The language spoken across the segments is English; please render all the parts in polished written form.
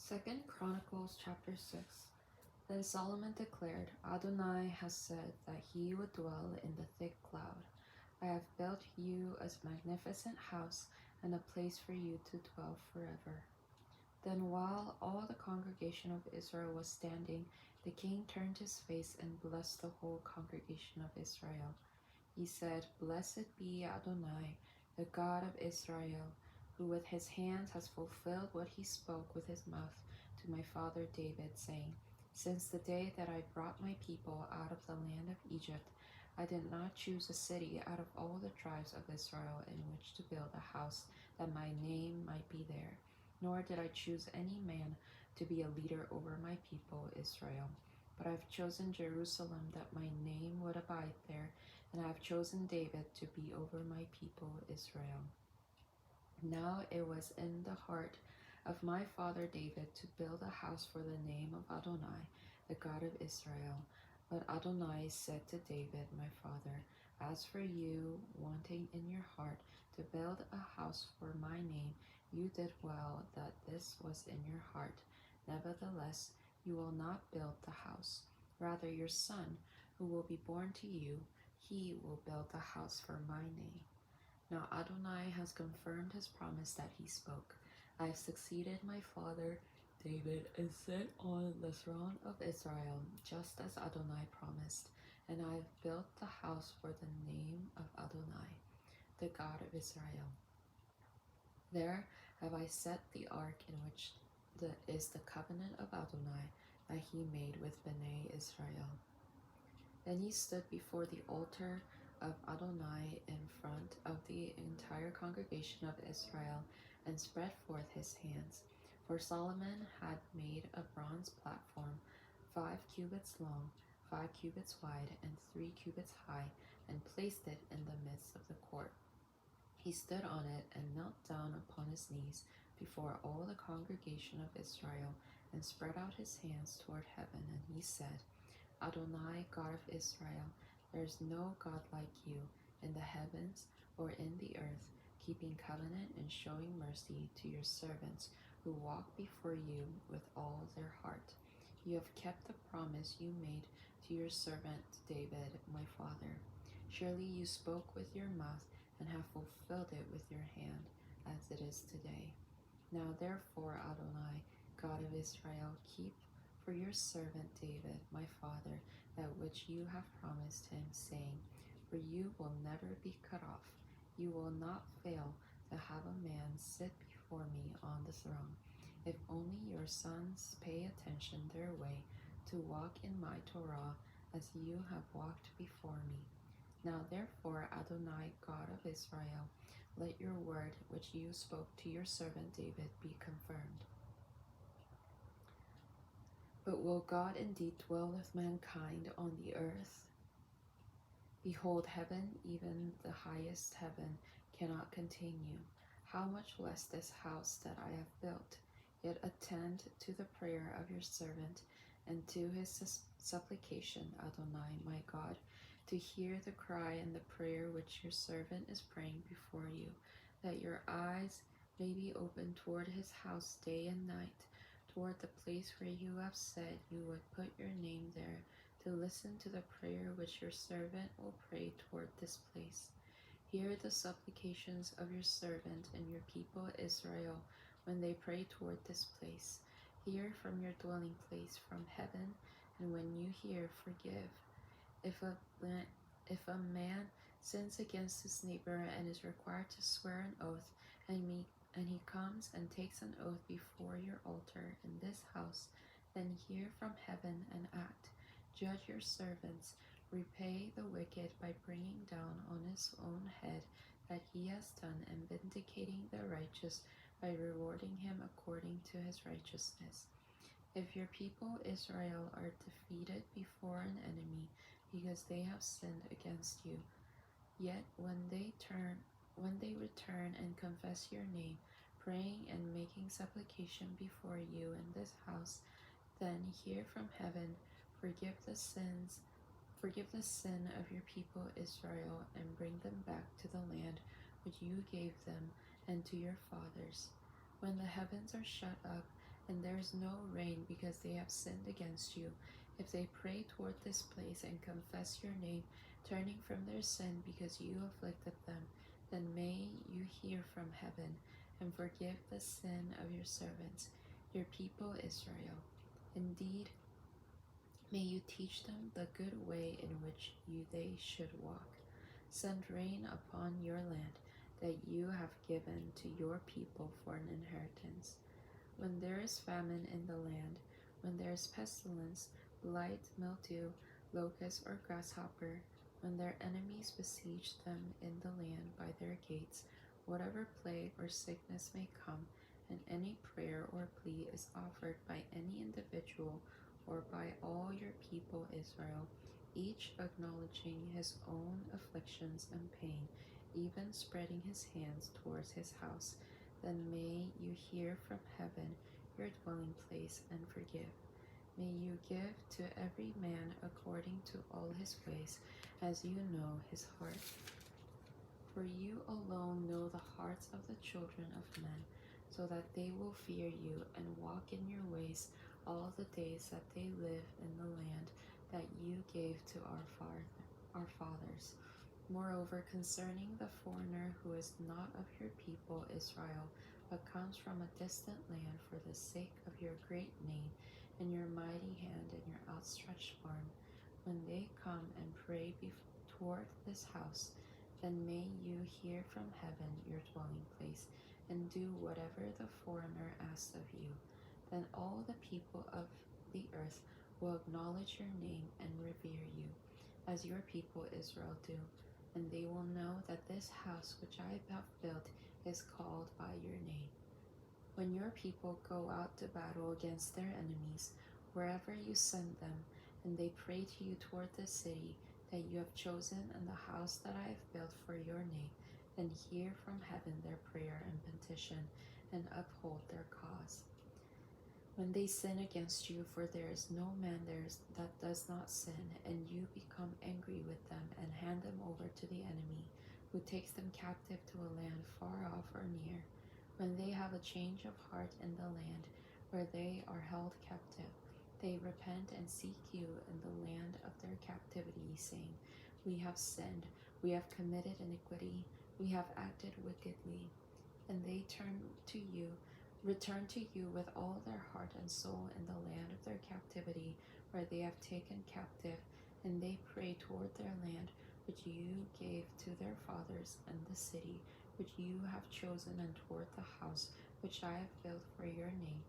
Second Chronicles chapter 6. Then Solomon declared, Adonai has said that he would dwell in the thick cloud. I have built you a magnificent house and a place for you to dwell forever. Then while all the congregation of Israel was standing, the king turned his face and blessed the whole congregation of Israel. He said, Blessed be Adonai, the God of Israel, who with his hands has fulfilled what he spoke with his mouth to my father David, saying, Since the day that I brought my people out of the land of Egypt, I did not choose a city out of all the tribes of Israel in which to build a house that my name might be there, nor did I choose any man to be a leader over my people Israel. But I have chosen Jerusalem that my name would abide there, and I have chosen David to be over my people Israel. Now it was in the heart of my father David to build a house for the name of Adonai, the God of Israel. But Adonai said to David, my father, As for you, wanting in your heart to build a house for my name, you did well that this was in your heart. Nevertheless, you will not build the house. Rather, your son, who will be born to you, he will build the house for my name. Now Adonai has confirmed his promise that he spoke. I have succeeded my father David and sit on the throne of Israel, just as Adonai promised, and I have built the house for the name of Adonai, the God of Israel. There have I set the ark in which is the covenant of Adonai that he made with Bnei Israel. Then he stood before the altar of Adonai in front of the entire congregation of Israel and spread forth his hands. For Solomon had made a bronze platform 5 cubits long, 5 cubits wide, and 3 cubits high, and placed it in the midst of the court. He stood on it and knelt down upon his knees before all the congregation of Israel and spread out his hands toward heaven, and he said, Adonai, God of Israel, there is no God like you in the heavens or in the earth, keeping covenant and showing mercy to your servants who walk before you with all their heart. You have kept the promise you made to your servant David, my father. Surely you spoke with your mouth and have fulfilled it with your hand, as it is today. Now therefore, Adonai, God of Israel, keep for your servant David, my father, that which you have promised him, saying, For you will never be cut off. You will not fail to have a man sit before me on the throne. If only your sons pay attention their way to walk in my Torah as you have walked before me. Now therefore, Adonai, God of Israel, let your word which you spoke to your servant David be confirmed. But will God indeed dwell with mankind on the earth? Behold, heaven, even the highest heaven, cannot contain you. How much less this house that I have built? Yet attend to the prayer of your servant and to his supplication, Adonai, my God, to hear the cry and the prayer which your servant is praying before you, that your eyes may be open toward his house day and night, toward the place where you have said you would put your name there, to listen to the prayer which your servant will pray toward this place. Hear the supplications of your servant and your people Israel when they pray toward this place. Hear from your dwelling place from heaven, and when you hear, forgive. If a man sins against his neighbor and is required to swear an oath, and he comes and takes an oath before your altar in this house, then hear from heaven and act. Judge your servants, repay the wicked by bringing down on his own head that he has done, and vindicating the righteous by rewarding him according to his righteousness. If your people Israel are defeated before an enemy because they have sinned against you, yet when they return and confess your name, praying and making supplication before you in this house, then hear from heaven, forgive the sin of your people Israel, and bring them back to the land which you gave them and to your fathers. When the heavens are shut up and there is no rain because they have sinned against you. If they pray toward this place and confess your name, turning from their sin because you afflicted them, then may you hear from heaven and forgive the sin of your servants, your people Israel. Indeed, may you teach them the good way in which they should walk. Send rain upon your land that you have given to your people for an inheritance. When there is famine in the land, when there is pestilence, blight, mildew, locust, or grasshopper, when their enemies besiege them in the land by their gates, whatever plague or sickness may come, and any prayer or plea is offered by any individual or by all your people Israel, each acknowledging his own afflictions and pain, even spreading his hands towards his house, then may you hear from heaven, your dwelling place, and forgive. May you give to every man according to all his ways, as you know his heart. For you alone know the hearts of the children of men, so that they will fear you and walk in your ways all the days that they live in the land that you gave to our fathers. Moreover, concerning the foreigner who is not of your people Israel, but comes from a distant land for the sake of your great name and your mighty hand and your outstretched arm, when they come and pray toward this house, then may you hear from heaven your dwelling place, and do whatever the foreigner asks of you. Then all the people of the earth will acknowledge your name and revere you, as your people Israel do, and they will know that this house which I have built is called by your name. When your people go out to battle against their enemies, wherever you send them, and they pray to you toward the city that you have chosen and the house that I have built for your name, then hear from heaven their prayer and petition, and uphold their cause. When they sin against you, for there is no man that does not sin, and you become angry with them and hand them over to the enemy, who takes them captive to a land far off or near, when they have a change of heart in the land where they are held captive, they repent and seek you in the land of their captivity, saying, We have sinned, we have committed iniquity, we have acted wickedly, and they return to you with all their heart and soul in the land of their captivity, where they have taken captive, and they pray toward their land, which you gave to their fathers, and the city, which you have chosen, and toward the house, which I have built for your name,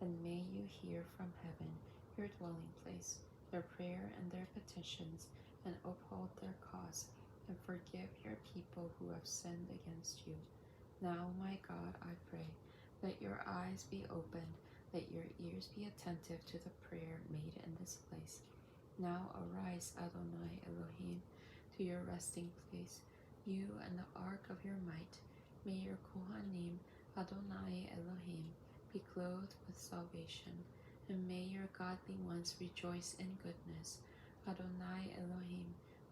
then may you hear from heaven, your dwelling place, their prayer and their petitions, and uphold their cause, and forgive your people who have sinned against you. Now, my God, I pray, let your eyes be opened, let your ears be attentive to the prayer made in this place. Now arise, Adonai Elohim, to your resting place, you and the ark of your might. May your Kohanim, Adonai Elohim, be clothed with salvation, and may your godly ones rejoice in goodness. Adonai Elohim,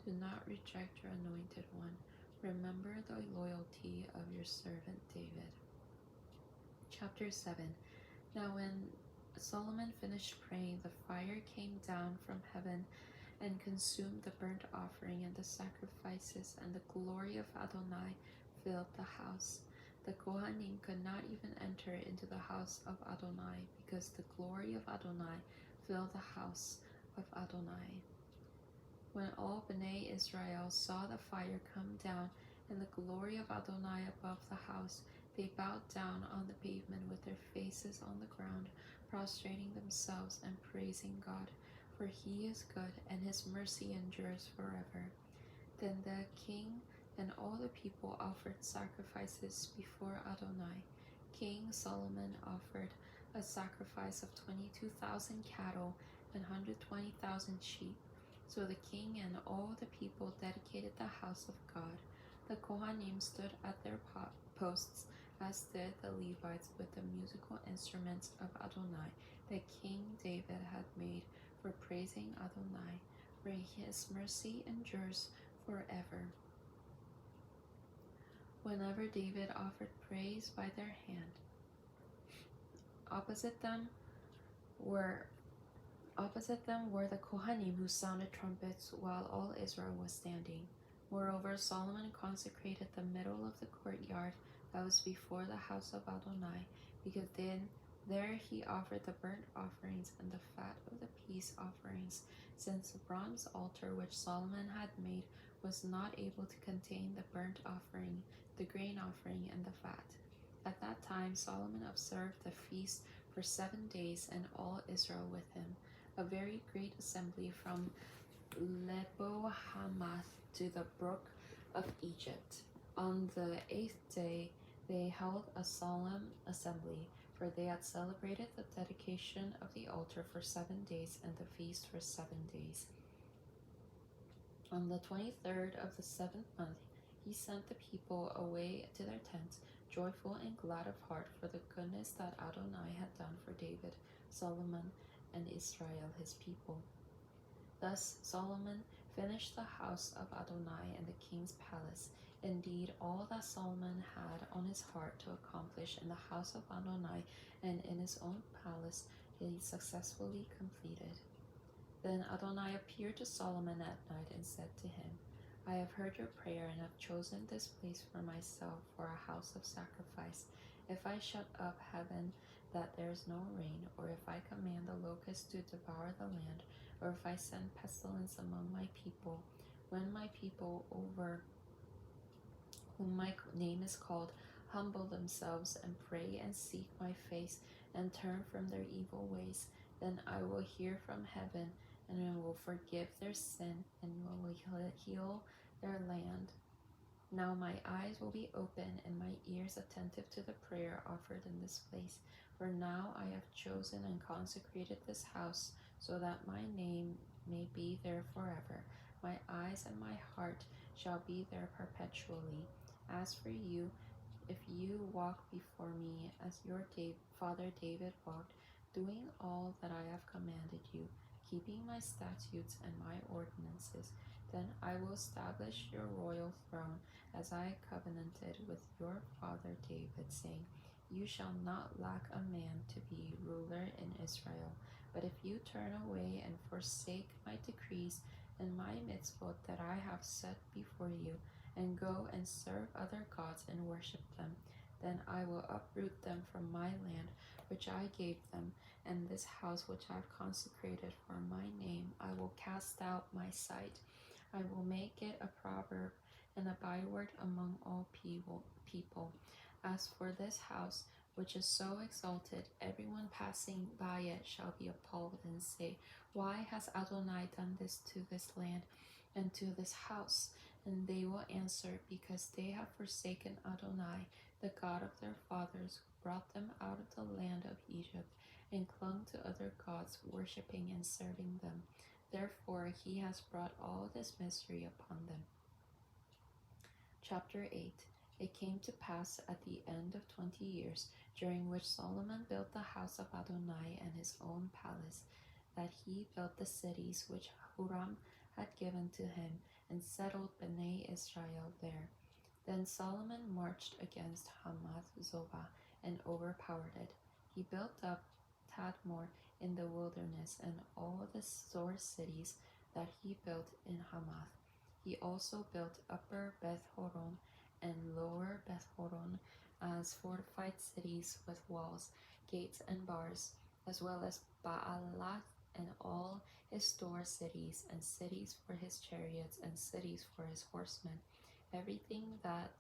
do not reject your anointed one. Remember the loyalty of your servant David. Chapter 7. Now when Solomon finished praying, the fire came down from heaven and consumed the burnt offering and the sacrifices, and the glory of Adonai filled the house. The Kohanim could not even enter into the house of Adonai, because the glory of Adonai filled the house of Adonai. When all Bnei Israel saw the fire come down and the glory of Adonai above the house, they bowed down on the pavement with their faces on the ground, prostrating themselves and praising God, for he is good, and his mercy endures forever. Then the king and all the people offered sacrifices before Adonai. King Solomon offered a sacrifice of 22,000 cattle and 120,000 sheep. So the king and all the people dedicated the house of God. The Kohanim stood at their posts, as did the Levites, with the musical instruments of Adonai that King David had made for praising Adonai, for his mercy endures forever. Whenever David offered praise by their hand, Opposite them were the Kohanim who sounded trumpets while all Israel was standing. Moreover, Solomon consecrated the middle of the courtyard that was before the house of Adonai, because there he offered the burnt offerings and the fat of the peace offerings, since the bronze altar which Solomon had made was not able to contain the burnt offering, the grain offering, and the fat. At that time Solomon observed the feast for 7 days, and all Israel with him, a very great assembly from Lebo Hamath to the brook of Egypt. On the 8th day they held a solemn assembly, for they had celebrated the dedication of the altar for 7 days and the feast for 7 days. On the 23rd of the 7th month he sent the people away to their tents, joyful and glad of heart for the goodness that Adonai had done for David, Solomon, and Israel his people. Thus Solomon finished the house of Adonai and the king's palace. Indeed, all that Solomon had on his heart to accomplish in the house of Adonai and in his own palace he successfully completed. Then Adonai appeared to Solomon at night and said to him, I have heard your prayer and have chosen this place for myself for a house of sacrifice. If I shut up heaven that there is no rain, or if I command the locusts to devour the land, or if I send pestilence among my people, when my people over whom my name is called humble themselves and pray and seek my face and turn from their evil ways, then I will hear from heaven and I will forgive their sin and will heal their land. Now my eyes will be open and my ears attentive to the prayer offered in this place. For now I have chosen and consecrated this house, so that my name may be there forever. My eyes and my heart shall be there perpetually. As for you, if you walk before me as your father David walked, doing all that I have commanded you, keeping my statutes and my ordinances, then I will establish your royal throne as I covenanted with your father David, saying, you shall not lack a man to be ruler in Israel. But if you turn away and forsake my decrees and my mitzvot that I have set before you, and go and serve other gods and worship them, then I will uproot them from my land which I gave them, and this house which I have consecrated for my name I will cast out my sight. I will make it a proverb and a byword among all people. As for this house, which is so exalted, everyone passing by it shall be appalled and say, why has Adonai done this to this land and to this house? And they will answer, because they have forsaken Adonai, the God of their fathers, who brought them out of the land of Egypt, and clung to other gods, worshipping and serving them. Therefore he has brought all this misery upon them. Chapter 8. It came to pass at the end of 20 years, during which Solomon built the house of Adonai and his own palace, that he built the cities which Huram had given to him, and settled Bnei Israel there. Then Solomon marched against Hamath Zobah and overpowered it. He built up Tadmor in the wilderness and all the store cities that he built in Hamath. He also built Upper Beth Horon and Lower Beth Horon as fortified cities with walls, gates, and bars, as well as Baalath and all his store cities, and cities for his chariots, and cities for his horsemen. Everything that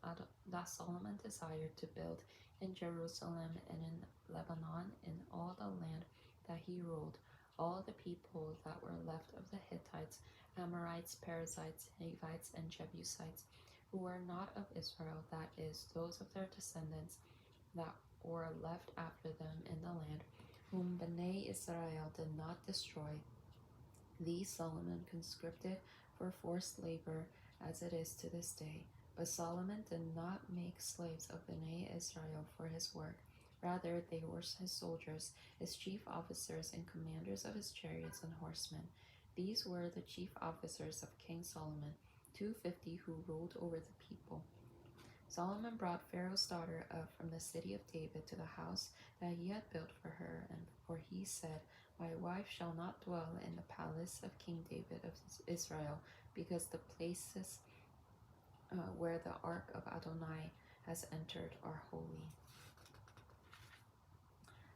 Solomon desired to build in Jerusalem and in Lebanon, in all the land that he ruled, all the people that were left of the Hittites, Amorites, Perizzites, Hivites, and Jebusites, who were not of Israel, that is, those of their descendants that were left after them in the land, whom Bnei Israel did not destroy. These Solomon conscripted for forced labor, as it is to this day. But Solomon did not make slaves of Bnei Israel for his work. Rather, they were his soldiers, his chief officers, and commanders of his chariots and horsemen. These were the chief officers of King Solomon, 250 who ruled over the people. Solomon brought Pharaoh's daughter up from the city of David to the house that he had built for her, and for he said, My wife shall not dwell in the palace of King David of Israel, because the places where the ark of Adonai has entered are holy.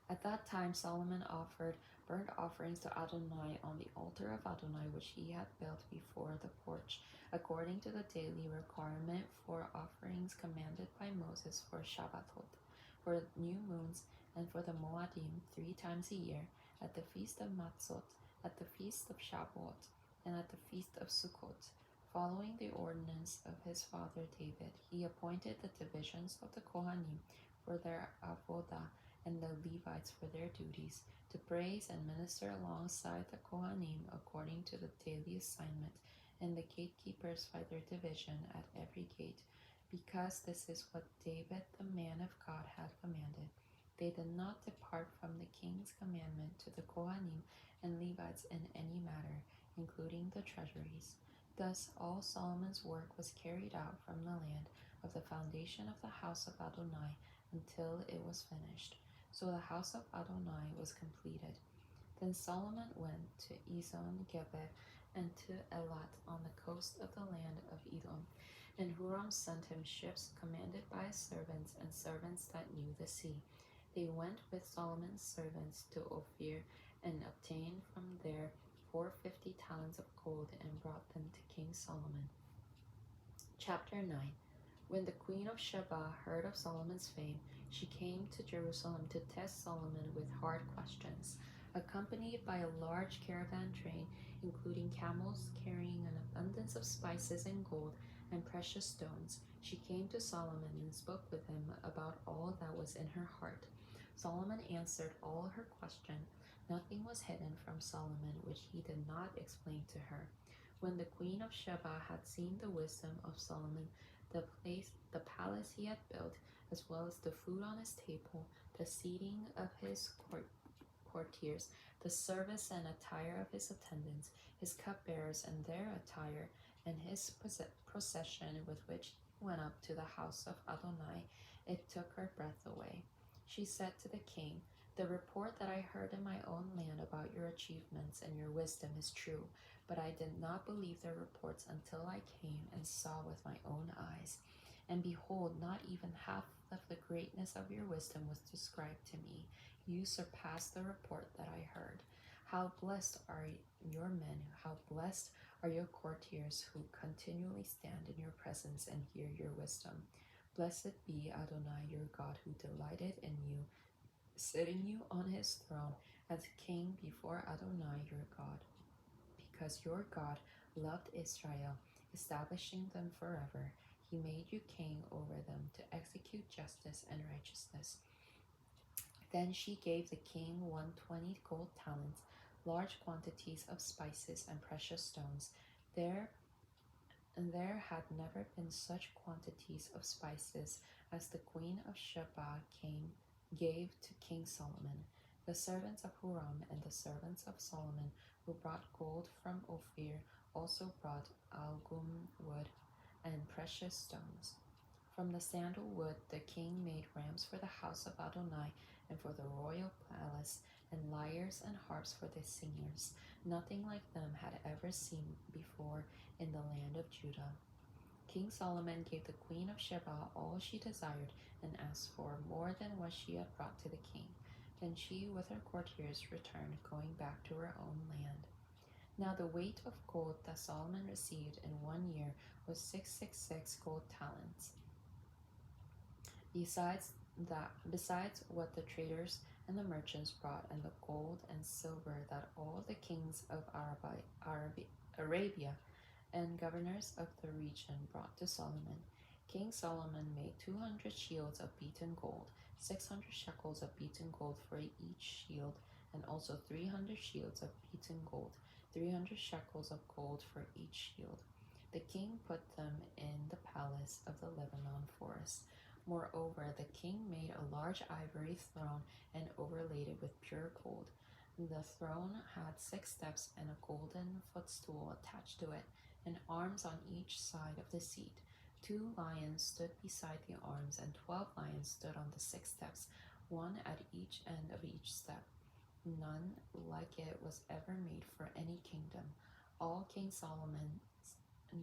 At that time Solomon offered burnt offerings to Adonai on the altar of Adonai which he had built before the porch, according to the daily requirement for offerings commanded by Moses for Shabbatot, for new moons, and for the Moadim 3 times a year, at the feast of Matzot, at the feast of Shavuot, and at the feast of Sukkot. Following the ordinance of his father David, he appointed the divisions of the Kohanim for their avodah and the Levites for their duties, to praise and minister alongside the Kohanim according to the daily assignment, and the gatekeepers by their division at every gate, because this is what David the man of God had commanded. They did not depart from the king's commandment to the Kohanim and Levites in any matter, including the treasuries. Thus all Solomon's work was carried out from the land of the foundation of the house of Adonai until it was finished. So the house of Adonai was completed. Then Solomon went to Ezion-Geber and to Elat on the coast of the land of Edom. And Huram sent him ships commanded by his servants and servants that knew the sea. They went with Solomon's servants to Ophir and obtained from there 450 talents of gold and brought them to King Solomon. Chapter 9. When the queen of Sheba heard of Solomon's fame, she came to Jerusalem to test Solomon with hard questions. Accompanied by a large caravan train, including camels carrying an abundance of spices and gold and precious stones, she came to Solomon and spoke with him about all that was in her heart. Solomon answered all her questions. Nothing was hidden from Solomon which he did not explain to her. When the queen of Sheba had seen the wisdom of Solomon, the palace he had built, as well as the food on his table, the seating of his courtiers, the service and attire of his attendants, his cupbearers and their attire, and his procession with which he went up to the house of Adonai, it took her breath away. She said to the king, The report that I heard in my own land about your achievements and your wisdom is true, but I did not believe their reports until I came and saw with my own eyes. And behold, not even half of the greatness of your wisdom was described to me. You surpassed the report that I heard. How blessed are your men, how blessed are your courtiers who continually stand in your presence and hear your wisdom. Blessed be Adonai your God, who delighted in you, setting you on his throne as king before Adonai your God. Because your God loved Israel, establishing them forever, he made you king over them to execute justice and righteousness. Then she gave the king 120 gold talents, large quantities of spices and precious stones. There had never been such quantities of spices as the queen of Sheba gave to King Solomon. The servants of Huram and the servants of Solomon who brought gold from Ophir also brought algum wood and precious stones. From the sandalwood the king made rams for the house of Adonai and for the royal palace, and lyres and harps for the singers. Nothing like them had ever seen before in the land of Judah. King Solomon gave the queen of Sheba all she desired and asked for, more than what she had brought to the king. Then she with her courtiers returned, going back to her own land. Now the weight of gold that Solomon received in 1 year was 666 gold talents. Besides what the traders and the merchants brought, and the gold and silver that all the kings of Arabia and governors of the region brought to Solomon. King Solomon made 200 shields of beaten gold, 600 shekels of beaten gold for each shield, and also 300 shields of beaten gold, 300 shekels of gold for each shield. The king put them in the palace of the Lebanon forest. Moreover, the king made a large ivory throne and overlaid it with pure gold. The throne had 6 steps and a golden footstool attached to it, and arms on each side of the seat. 2 lions stood beside the arms, and 12 lions stood on the 6 steps, one at each end of each step. None like it was ever made for any kingdom. All King Solomon's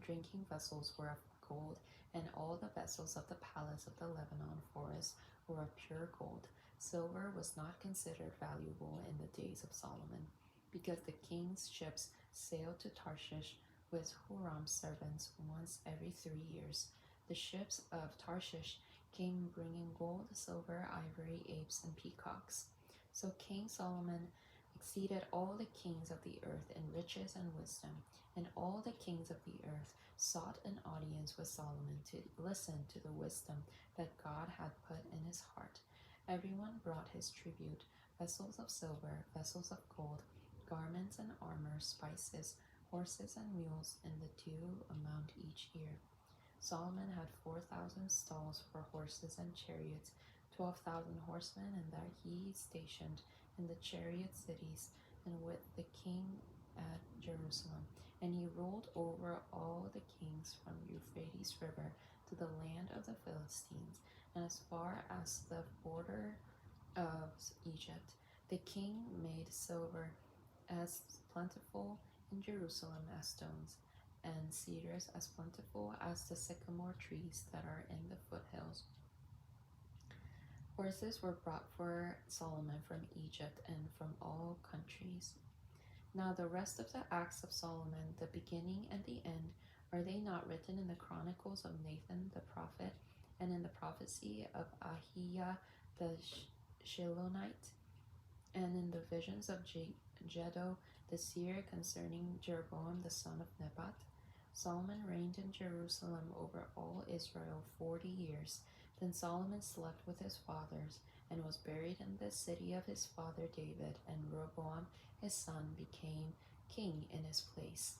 drinking vessels were of gold, and all the vessels of the palace of the Lebanon forest were of pure gold. Silver was not considered valuable in the days of Solomon, because the king's ships sailed to Tarshish with Huram's servants once every 3 years. The ships of Tarshish came bringing gold, silver, ivory, apes, and peacocks. So King Solomon exceeded all the kings of the earth in riches and wisdom, and all the kings of the earth sought an audience with Solomon to listen to the wisdom that God had put in his heart. Everyone brought his tribute: vessels of silver, vessels of gold, garments and armor, spices, horses and mules, in the due amount each year. Solomon had 4,000 stalls for horses and chariots, 12,000 horsemen, and that he stationed in the chariot cities and with the king at Jerusalem. And he ruled over all the kings from Euphrates River to the land of the Philistines, and as far as the border of Egypt. The king made silver as plentiful in Jerusalem as stones, and cedars as plentiful as the sycamore trees that are in the foothills. Horses were brought for Solomon from Egypt and from all countries. Now the rest of the acts of Solomon, the beginning and the end, are they not written in the Chronicles of Nathan the prophet, and in the prophecy of Ahijah the Shilonite, and in the visions of Jedo the seer concerning Jeroboam the son of Nebat? Solomon reigned in Jerusalem over all Israel 40 years. Then Solomon slept with his fathers, and was buried in the city of his father David, and Rehoboam his son became king in his place.